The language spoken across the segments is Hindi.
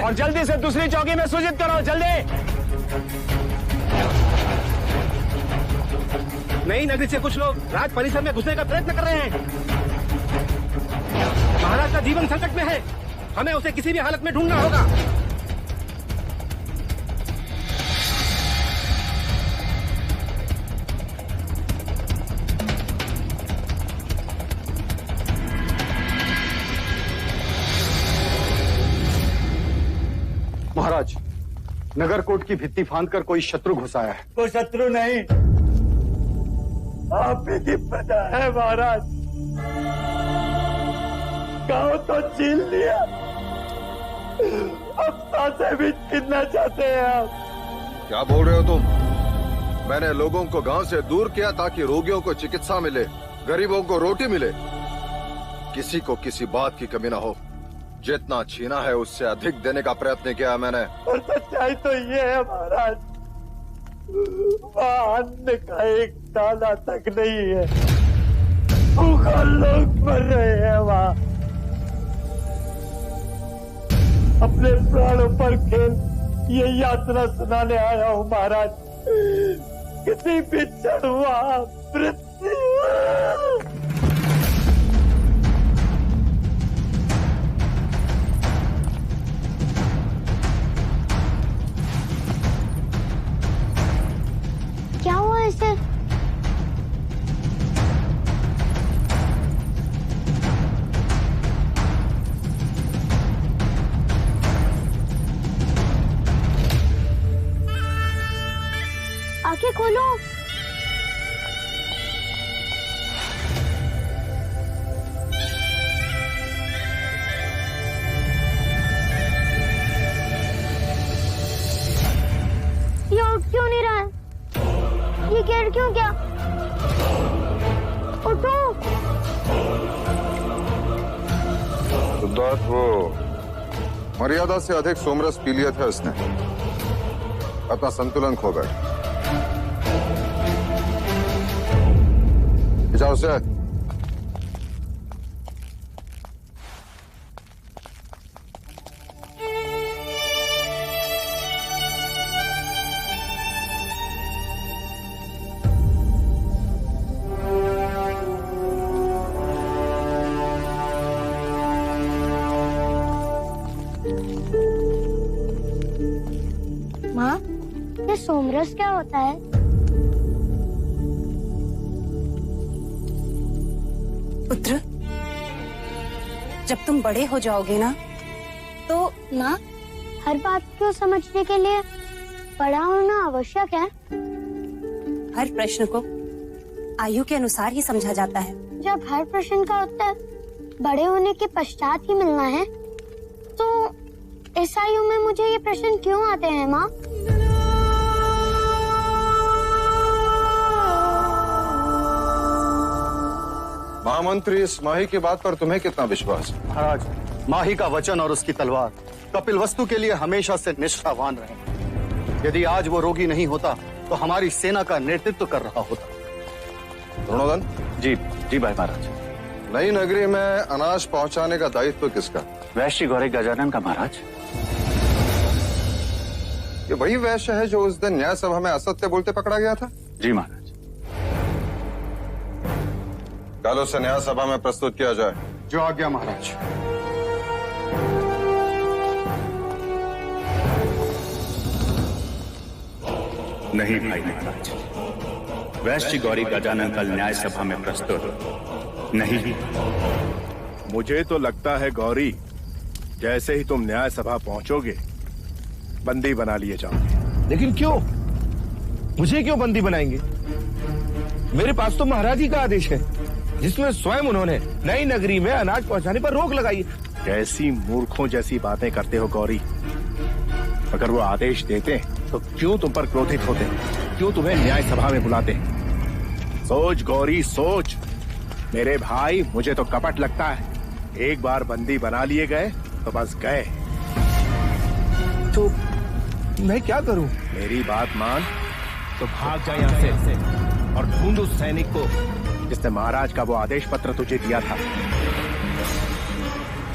और जल्दी से दूसरी चौकी में सूचित करो, जल्दी। नई नगरी से कुछ लोग राज परिसर में घुसने का प्रयत्न कर रहे हैं। महाराज का जीवन संकट में है, हमें उसे किसी भी हालत में ढूंढना होगा। महाराज, नगरकोट की भित्ति फांदकर कोई शत्रु घुसाया है। वो शत्रु नहीं, आप ही की प्रजा है महाराज। गांव तो छीन लिया, अब सांसें भी छीनना चाहते हैं आप। क्या बोल रहे हो तुम? मैंने लोगों को गांव से दूर किया ताकि रोगियों को चिकित्सा मिले, गरीबों को रोटी मिले, किसी को किसी बात की कमी ना हो। जितना छीना है उससे अधिक देने का प्रयत्न किया मैंने। और सच्चाई तो ये है महाराज, वहाँ अन्न का एक दाना तक नहीं है, भूखा लोग मर रहे हैं वहाँ। अपने प्राणों पर खेल ये यात्रा सुनाने आया हूँ महाराज। किसी भी क्षण वहाँ मृत्यु। क्या हुआ इसे? आंखें खोलो। ये उठ क्यों नहीं रहा है? ये गिर क्यों गया? उठो। सिद्धार्थ, वो मर्यादा से अधिक सोमरस पी लिया था इसने, अपना संतुलन खो गया। जाओ से। माँ, ये सोमरस क्या होता है? पुत्र, जब तुम बड़े हो जाओगे ना तो माँ, हर बात को समझने के लिए बड़ा होना आवश्यक है। हर प्रश्न को आयु के अनुसार ही समझा जाता है। जब हर प्रश्न का उत्तर बड़े होने के पश्चात ही मिलना है, तो इस आयु में मुझे ये प्रश्न क्यों आते हैं माँ? महामंत्री, इस माही की बात पर तुम्हें कितना विश्वास है? महाराज, माही का वचन और उसकी तलवार कपिलवस्तु के लिए हमेशा से निष्ठावान रहे। यदि आज वो रोगी नहीं होता तो हमारी सेना का नेतृत्व कर रहा होता। द्रोणोदन। जी जी भाई महाराज। नई नगरी में अनाज पहुंचाने का दायित्व किसका? वैश्य गौरी गजानन का महाराज। ये वही वैश्य है जो उस दिन न्याय सभा में असत्य बोलते पकड़ा गया था? जी महाराज। कल उसे न्याय सभा में प्रस्तुत किया जाए। जो आज्ञा महाराज। नहीं भाई महाराज, वैश्य गौरी गजानन कल न्याय सभा में प्रस्तुत नहीं। मुझे तो लगता है गौरी, जैसे ही तुम न्याय सभा पहुंचोगे बंदी बना लिए जाओगे। लेकिन क्यों? मुझे क्यों बंदी बनाएंगे? मेरे पास तो महाराज ही का आदेश है, जिसमें स्वयं उन्होंने नई नगरी में अनाज पहुंचाने पर रोक लगाई। कैसी मूर्खों जैसी बातें करते हो गौरी। अगर वो आदेश देते तो क्यों तुम पर क्रोधित होते, क्यों तुम्हें न्याय सभा में बुलाते? सोच गौरी सोच। मेरे भाई, मुझे तो कपट लगता है। एक बार बंदी बना लिए गए तो बस गए। तो मैं क्या करूं? मेरी बात मान तो भाग जा यहाँ से और ढूंढ उस सैनिक को जिसने महाराज का वो आदेश पत्र तुझे दिया था।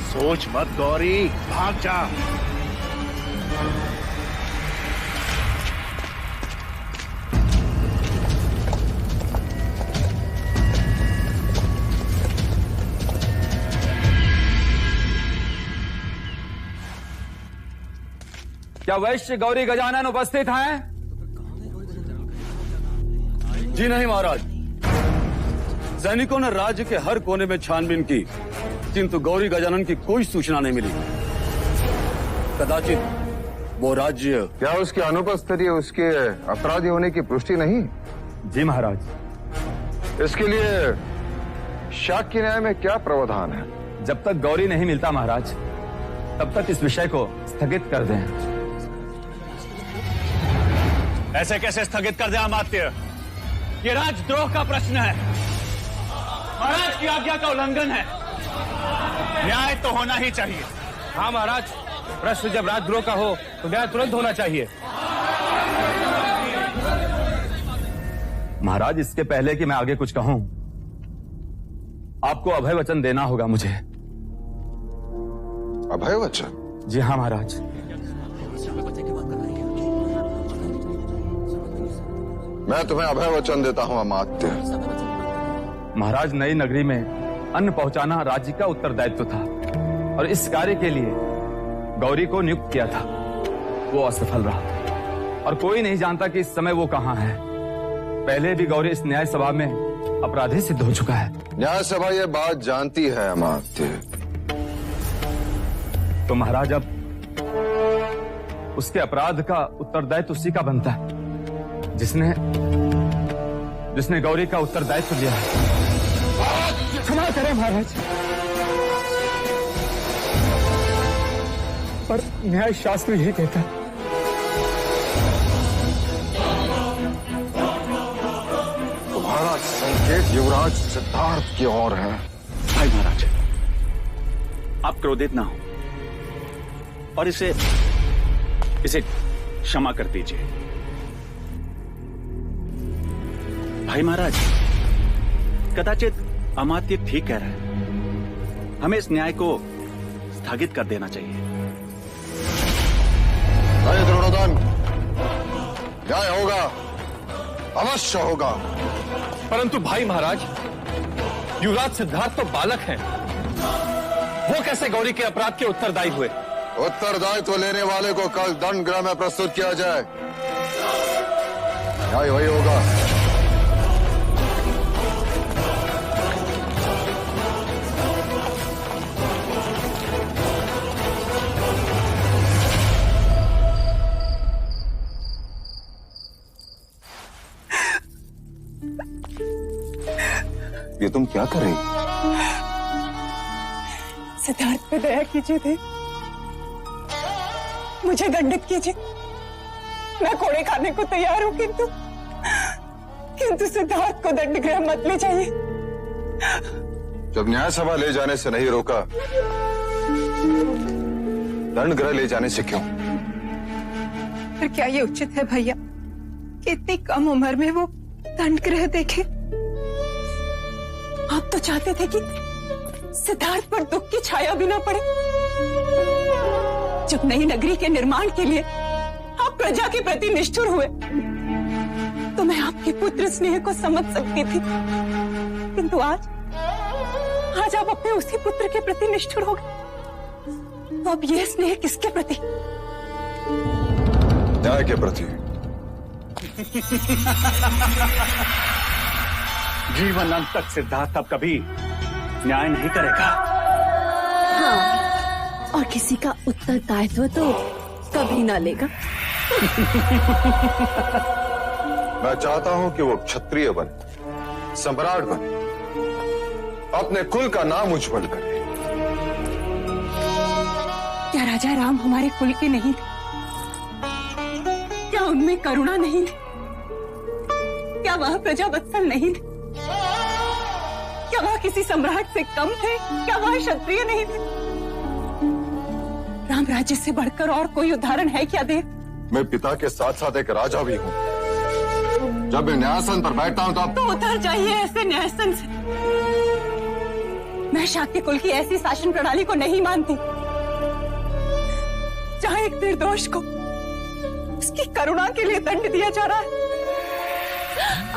सोच मत गौरी, भाग जा। क्या वैश्य गौरी गजानन उपस्थित हैं? जी नहीं महाराज। सैनिकों ने राज्य के हर कोने में छानबीन की, किंतु गौरी गजानन की कोई सूचना नहीं मिली। कदाचित वो राज्य। क्या उसकी अनुपस्थिति उसके अपराधी होने की पुष्टि नहीं? जी महाराज। इसके लिए शाक्य न्याय में क्या प्रावधान है? जब तक गौरी नहीं मिलता महाराज, तब तक इस विषय को स्थगित कर दें। ऐसे कैसे स्थगित कर दे अमात्य? ये राजद्रोह का प्रश्न है, महाराज की आज्ञा का उल्लंघन है। न्याय तो होना ही चाहिए। हाँ महाराज, प्रश्न जब राजद्रोह का हो तो न्याय तुरंत होना चाहिए। महाराज, इसके पहले कि मैं आगे कुछ कहूं, आपको अभय वचन देना होगा मुझे। अभय वचन? जी हाँ महाराज। मैं तुम्हें अभय वचन देता हूं अमात्य। महाराज, नई नगरी में अन्न पहुंचाना राज्य का उत्तरदायित्व था और इस कार्य के लिए गौरी को नियुक्त किया था। वो असफल रहा और कोई नहीं जानता कि इस समय वो कहाँ है। पहले भी गौरी इस न्याय सभा में अपराधी सिद्ध हो चुका है। न्याय सभा ये बात जानती है अमात्य। तो महाराज, अब उसके अपराध का उत्तरदायित्व उसी का बनता है जिसने गौरी का उत्तरदायित्व लिया है। क्षमा करें महाराज, पर न्याय शास्त्र यही कहता है। तुम्हारा संकेत युवराज सिद्धार्थ की ओर है। भाई महाराज, आप क्रोधित ना हो और इसे क्षमा कर दीजिए। भाई महाराज, कदाचित अमात्य ठीक कह रहा है। हमें इस न्याय को स्थगित कर देना चाहिए। अरे द्रोणोदन, न्याय होगा, अवश्य होगा। परंतु भाई महाराज, युवराज सिद्धार्थ तो बालक हैं। वो कैसे गौरी के अपराध के उत्तरदायी हुए? उत्तरदायित्व लेने वाले को कल दंड गृह में प्रस्तुत किया जाए। न्याय वही होगा। ये तुम क्या कर रही? सिद्धार्थ पे दया कीजिए थे, मुझे दंडित कीजिए। मैं कोड़े खाने को तैयार हूं, किंतु सिद्धार्थ को दंड गृह मत ले जाइए। जब न्याय सभा ले जाने से नहीं रोका, दंड गृह ले जाने से क्यों? फिर क्या ये उचित है भैया कि इतनी कम उम्र में वो दंड गृह देखे? आप तो चाहते थे कि सिद्धार्थ पर दुख की छाया भी ना पड़े। जब नई नगरी के निर्माण के लिए आप प्रजा के प्रति निष्ठुर हुए, तो मैं आपके पुत्र स्नेह को समझ सकती थी, किंतु आज आप अपने उसी पुत्र के प्रति निष्ठुर हो गए। तो अब यह स्नेह किसके प्रति? न्याय के प्रति। जीवन अंत तक सिद्धार्थ अब कभी न्याय नहीं करेगा। हाँ, और किसी का उत्तरदायित्व तो कभी ना लेगा। मैं चाहता हूं कि वो क्षत्रिय बने, सम्राट बने, अपने कुल का नाम उज्जवल करे। क्या राजा राम हमारे कुल के नहीं थे? क्या उनमें करुणा नहीं थी? क्या वह प्रजा वत्सल नहीं थे? क्या वह किसी सम्राट से कम थे? क्या वह क्षत्रिय नहीं थे? राम राज्य से बढ़कर और कोई उदाहरण है क्या देव? मैं पिता के साथ साथ एक राजा भी हूं। जब मैं न्यायासन पर बैठता हूं तो उतर जाइए ऐसे न्यायासन से। मैं शाक्य कुल की ऐसी शासन प्रणाली को नहीं मानती जहां एक निर्दोष को उसकी करुणा के लिए दंड दिया जा रहा है।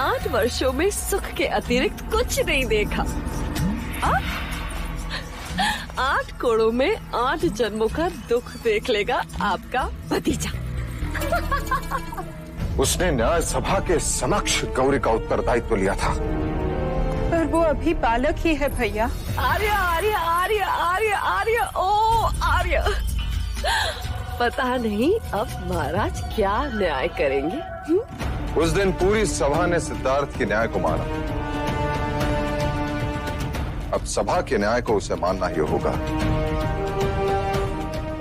8 वर्षों में सुख के अतिरिक्त कुछ नहीं देखा। 8 कोड़ों में 8 जन्मों का दुख देख लेगा आपका भतीजा। उसने न्याय सभा के समक्ष गौरी का उत्तरदायित्व लिया था, पर वो अभी बालक ही है भैया। आर्य आर्य आर्य आर्य आर्य ओ आर्य, पता नहीं अब महाराज क्या न्याय करेंगे। उस दिन पूरी सभा ने सिद्धार्थ के न्याय को माना, अब सभा के न्याय को उसे मानना ही होगा।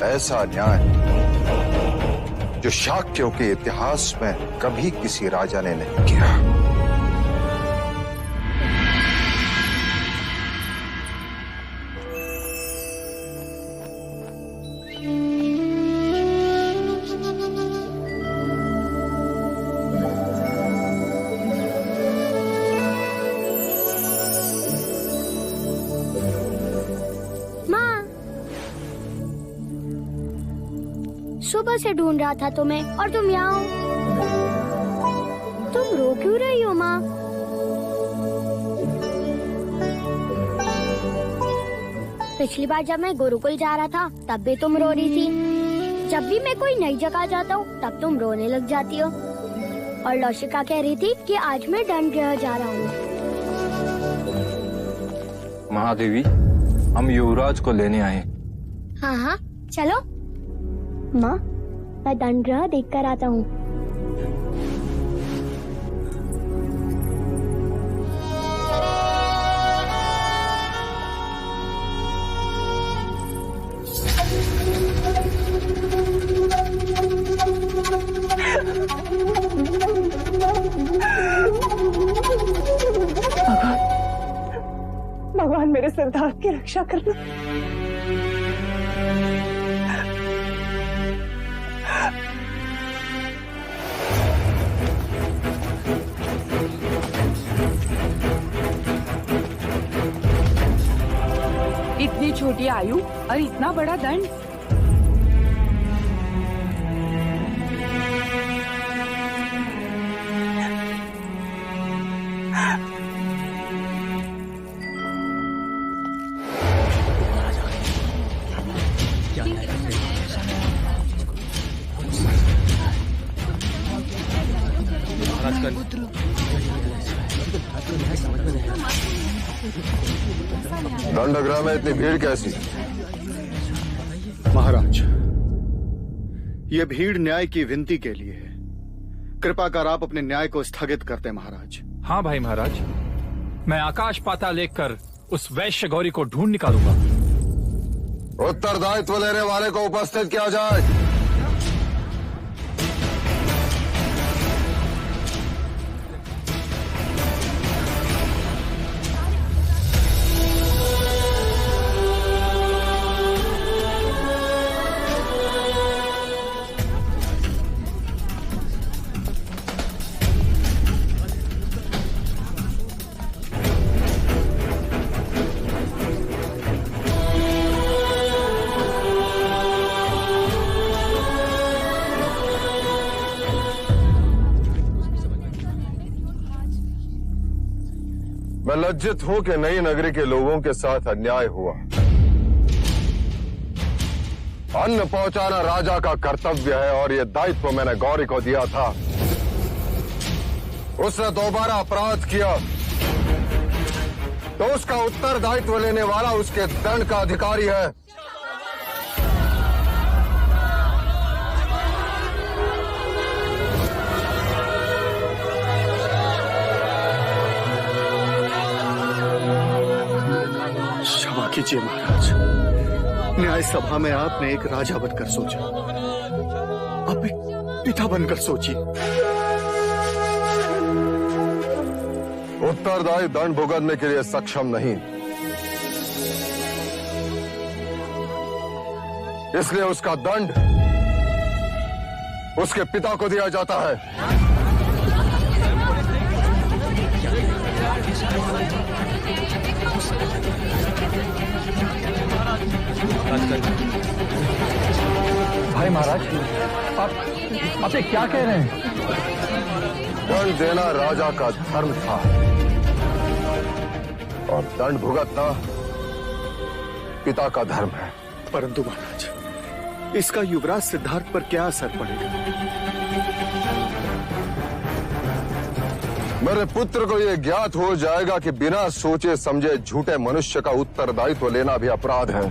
ऐसा न्याय जो शाक्यों के इतिहास में कभी किसी राजा ने नहीं किया। सुबह से ढूंढ रहा था तुम्हें और तुम यहाँ हो। तुम रो क्यों रही हो माँ? पिछली बार जब मैं गुरुकुल जा रहा था तब भी तुम रो रही थी। जब भी मैं कोई नई जगह जाता हूँ तब तुम रोने लग जाती हो। और लौशिका कह रही थी कि आज मैं दंडगृह जा रहा हूँ। महादेवी, हम युवराज को लेने आए। हाँ हाँ चलो। माँ मैं दंडगृह देख कर आता हूँ। भगवान मेरे सिद्धार्थ की रक्षा करना। इतनी छोटी आयु और इतना बड़ा दंड। दंडगृह में इतनी भीड़ कैसी? महाराज, ये भीड़ न्याय की विनती के लिए है। कृपा कर आप अपने न्याय को स्थगित करते हैं महाराज। हाँ भाई महाराज, मैं आकाश पाताल लेकर उस वैश्य गौरी को ढूंढ निकालूंगा। उत्तरदायित्व लेने वाले को उपस्थित किया जाए। मैं लज्जित हूं कि नई नगरी के लोगों के साथ अन्याय हुआ। अन्न पहुंचाना राजा का कर्तव्य है और यह दायित्व मैंने गौरी को दिया था। उसने दोबारा अपराध किया तो उसका उत्तरदायित्व लेने वाला उसके दंड का अधिकारी है। कीजिए महाराज, न्याय सभा में आपने एक राजा बनकर सोचा, आप एक पिता बनकर सोचिए। उत्तरदायी दंड भुगतने के लिए सक्षम नहीं, इसलिए उसका दंड उसके पिता को दिया जाता है। भाई महाराज, आप ये क्या कह रहे हैं? दंड देना राजा का धर्म था और दंड भुगतना पिता का धर्म है। परंतु महाराज, इसका युवराज सिद्धार्थ पर क्या असर पड़ेगा? मेरे पुत्र को यह ज्ञात हो जाएगा कि बिना सोचे समझे झूठे मनुष्य का उत्तरदायित्व लेना भी अपराध है।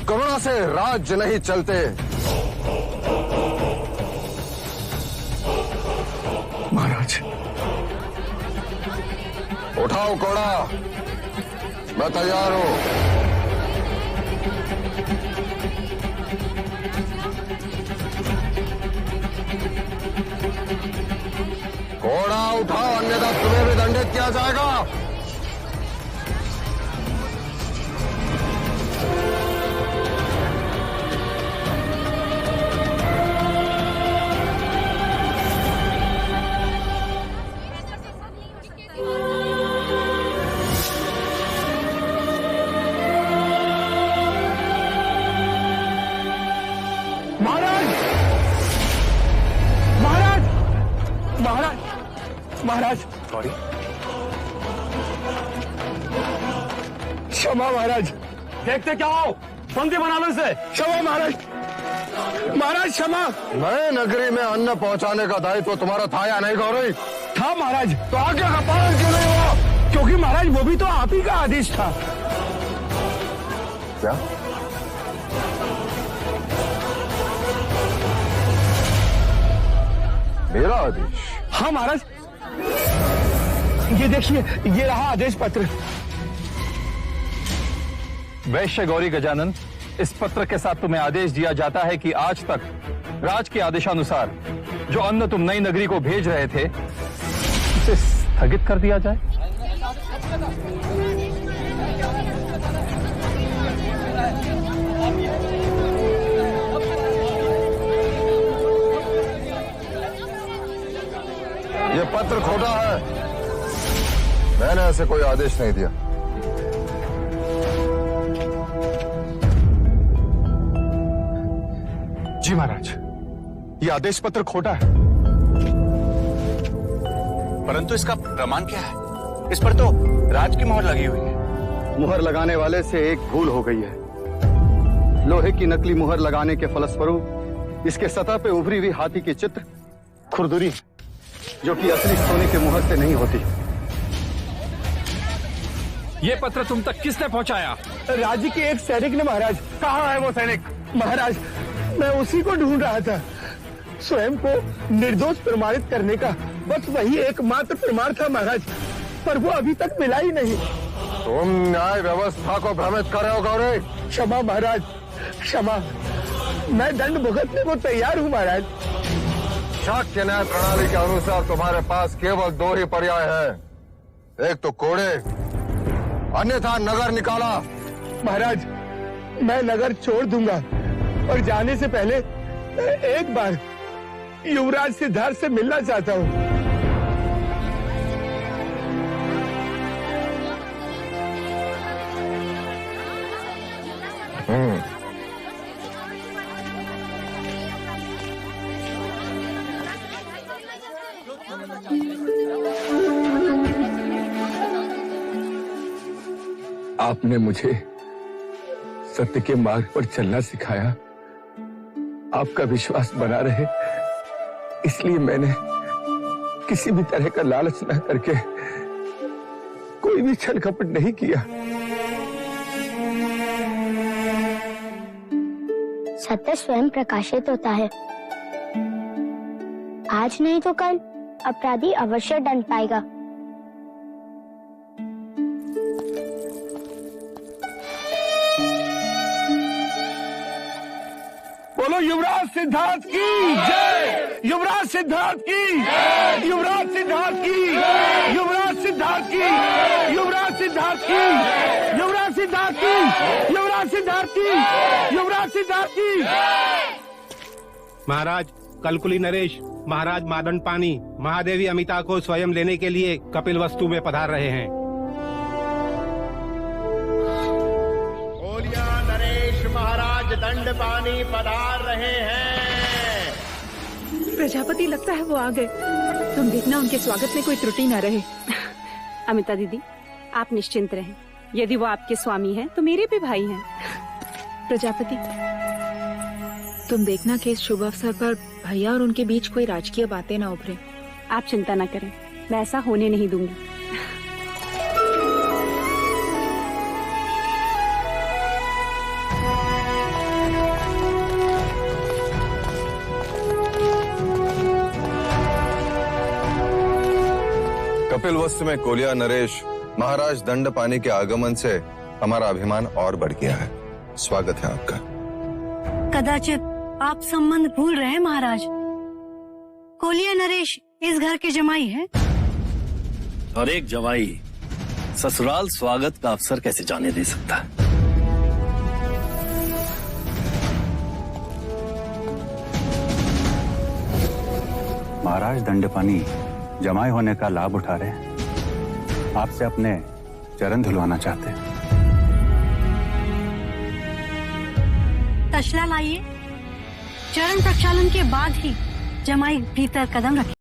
करुणा से राज्य नहीं चलते। महाराज, उठाओ कोड़ा, मैं तैयार हूं। घोड़ा उठाओ, अन्यथा तुम्हें भी दंडित किया जाएगा। महाराज, गौरी, क्षमा महाराज। देखते क्या हो, बंदी बना लो इसे। क्षमा महाराज, महाराज क्षमा। नए नगरी में अन्न पहुंचाने का दायित्व तुम्हारा था या नहीं गौरी? था महाराज। तो आज्ञा का पालन क्यों नहीं हुआ? क्योंकि महाराज वो भी तो आप ही का आदेश था। क्या? मेरा आदेश? हाँ महाराज, ये देखिए, ये रहा आदेश पत्र। वैश्य गौरी गजानन, इस पत्र के साथ तुम्हें आदेश दिया जाता है कि आज तक राज के आदेशानुसार जो अन्न तुम नई नगरी को भेज रहे थे उसे स्थगित कर दिया जाए। ये पत्र खोटा है। मैंने ऐसे कोई आदेश नहीं दिया। जी महाराज, ये आदेश पत्र खोटा है। परंतु इसका प्रमाण क्या है? इस पर तो राज की मोहर लगी हुई है। मुहर लगाने वाले से एक भूल हो गई है। लोहे की नकली मुहर लगाने के फलस्वरूप इसके सतह पे उभरी हुई हाथी की चित्र खुरदुरी है, जो कि असली सोने के मुहर से नहीं होती। ये पत्र तुम तक किसने पहुंचाया? राज्य के एक सैनिक ने महाराज। कहाँ है वो सैनिक? महाराज, मैं उसी को ढूंढ रहा था। स्वयं को निर्दोष प्रमाणित करने का बस वही एकमात्र प्रमाण था महाराज, पर वो अभी तक मिला ही नहीं। तुम न्याय व्यवस्था को भ्रमित कर रहे हो गौरी। क्षमा महाराज, क्षमा। मैं दंड भुगतने को तैयार हूँ महाराज। शाक्य न्याय प्रणाली के अनुसार तुम्हारे पास केवल दो ही पर्याय है। एक तो कोड़े, अन्यथा नगर निकाला। महाराज, मैं नगर छोड़ दूंगा और जाने से पहले एक बार युवराज सिद्धार्थ से मिलना चाहता हूँ। आपने मुझे सत्य के मार्ग पर चलना सिखाया। आपका विश्वास बना रहे, इसलिए मैंने किसी भी तरह का लालच न करके कोई भी छल कपट नहीं किया। सत्य स्वयं प्रकाशित होता है। आज नहीं तो कल अपराधी अवश्य दंड पाएगा। बोलो युवराज सिद्धार्थ की जय! युवराज सिद्धार्थ की जय! युवराज सिद्धार्थ की जय! युवराज सिद्धार्थ की जय! युवराज सिद्धार्थ की जय! युवराज सिद्धार्थ की युवराज सिद्धार्थ की युवराज सिद्धार्थ की। महाराज, कलकुली नरेश, महाराज मादंड पानी महादेवी अमिता को स्वयं लेने के लिए कपिल वस्तु में पधार रहे हैं। बोलिया नरेश महाराज दंड पानी पधार रहे हैं। प्रजापति, लगता है वो आ गए। तुम देखना उनके स्वागत में कोई त्रुटि न रहे। अमिता दीदी, आप निश्चिंत रहें। यदि वो आपके स्वामी हैं, तो मेरे भी भाई हैं। प्रजापति, तुम देखना कि इस शुभ अवसर पर भैया और उनके बीच कोई राजकीय बातें न उभरे। आप चिंता न करें, मैं ऐसा होने नहीं दूंगी। कपिलवस्तु में कोलिया नरेश महाराज दंडपानी के आगमन से हमारा अभिमान और बढ़ गया है। स्वागत है आपका। कदाचित आप संबंध भूल रहे हैं महाराज। कोलिया नरेश इस घर के जमाई हैं। और एक जमाई ससुराल स्वागत का अवसर कैसे जाने दे सकता है? महाराज दंडपानी जमाई होने का लाभ उठा रहे हैं। आपसे अपने चरण धुलवाना चाहते हैं। तशला लाइए। चरण प्रक्षालन के बाद ही जमाई भीतर कदम रखे।